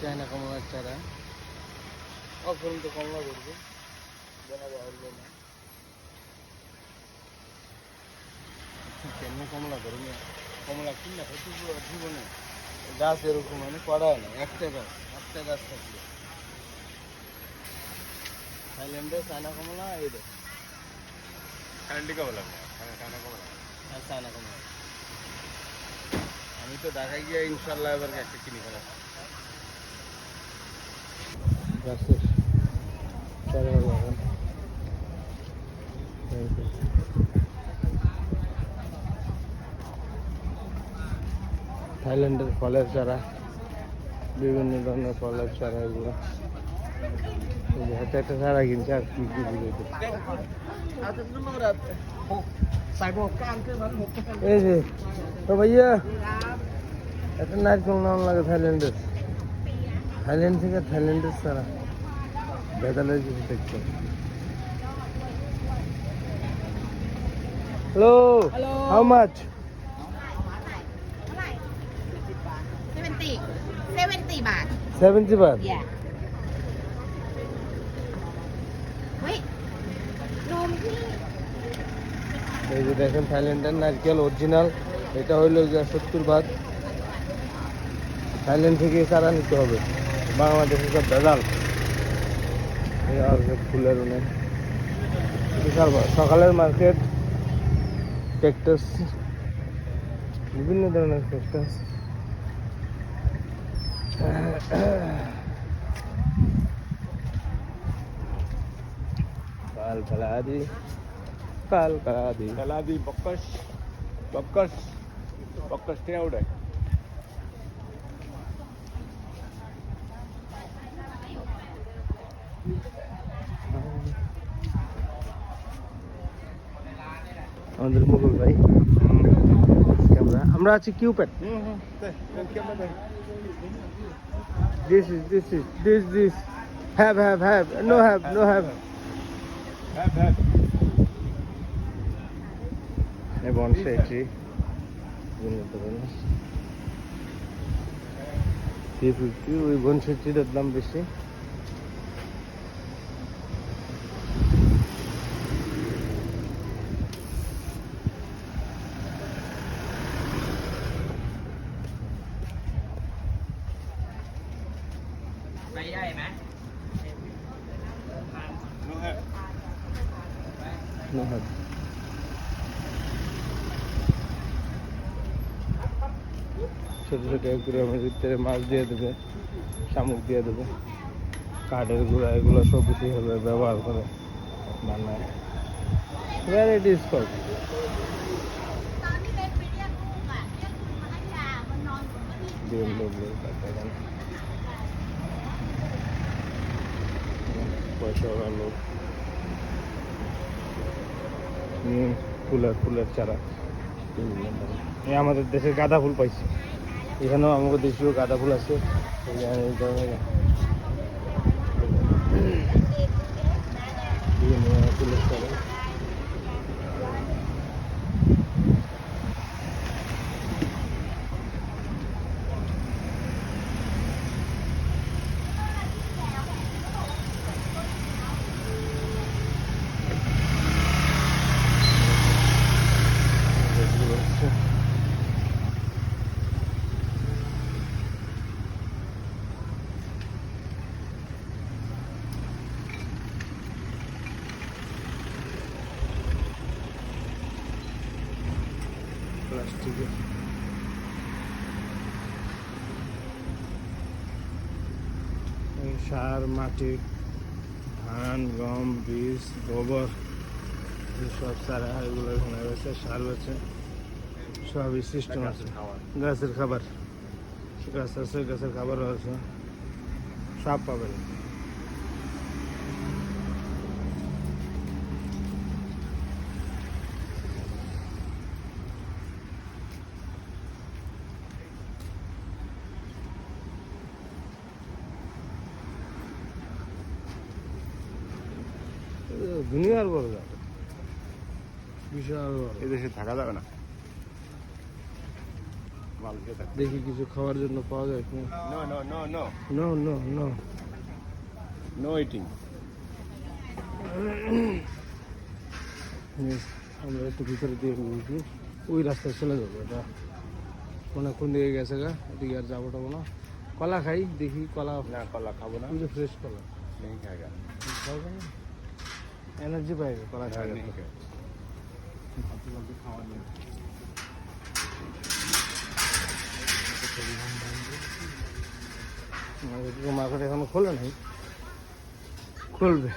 China কমলার চারা অপরন্ত কমলা করবে দেখা যায় না কেন কমলা করবে কমলা কিনা প্রচুর জীবনে গাছ এরকম মানে করায় না একটা গাছ থাকলে থাইল্যান্ডে চায়না কমলা এই দেখ থাইল্যান্ডে কমলা চায়না কমলা আর চায়না কমলা আমি তো ঢাকায় গিয়ে ইনশাল্লাহ এবার একটা কিনি ফেলা গাছের চারা লাগান থাইল্যান্ডের ফলের চারা বিভিন্ন ধরনের ফলের চারা এগুলো একটা একটা চারা কিনছে আর কি কি বুঝেছে এই যে তো ভাইয়া একটা নারকেল নাম লাগে থাইল্যান্ড থেকে থাইল্যান্ডের চারা ভেদালের কিছু দেখতে hello how much 70 baht. 70 baht Yeah. Wait. Nômที่ এই যে দেখেন থাইল্যান্ডের নারকেল অরিজিনাল এটা হইল 70 বাত থাইল্যান্ড থেকে চারা নিতে হবে বাংলাদেশে সব ভেজাল এই আর ফুলের অনেক বিশাল সকালের মার্কেট ক্যাকটাস বিভিন্ন ধরনের ক্যাকটাস কাল Kaladi Kaladi Bokkas kena udah. আমাদের মুকুল ভাই আমরা আছি কিউপ্যাড this have no have bonsai tree ওই বনসাই ট্রিটার দাম বেশি No have. ছোট ছোট অ্যাকুরিয়ামের ভিতরে মাছ দিয়ে দেবে শামুক দিয়ে দেবে কাঠের গুঁড়া এগুলো সব কিছু হবে ব্যবহার করে বানায় ভ্যারাইটিস সব পয়সা লোক ফুলের চারা এই আমাদের দেশের গাঁদা ফুল পাইছি এখানেও আমাদের দেশীয় গাঁদা ফুল আছে ফুলের চারা প্লাস্টিকের সার মাটি ধান গম বীজ গোবর সব সারা এগুলো এখানে রয়েছে সার রয়েছে সবই সিস্টেম আছে গাছের খাবার গাছ আছে গাছের খাবারও আছে সব পাবেন দুনিয়ার বড় জায়গা বিশাল বড় এদেশে থাকা যাবে না माल के सकते দেখি কিছু খাওয়ার জন্য পাওয়া যায় কি no no no no no no no no eating আমরা একটু ভিতরে দিয়ে গিয়েছি ওই রাস্তায় চলে যাবো এটা অনেকক্ষণ দিকে গেছে গা এদিকে আর যাবো টাবো না কলা খাই দেখি কলা ना कला खाबो ना পুরো ফ্রেশ কলা नहीं खाएगा খাওয়া এনার্জি পাইবে কলা খাই नहीं खाएगा खावा नहीं মার্কেট এখনো খোলে নাই খুলবে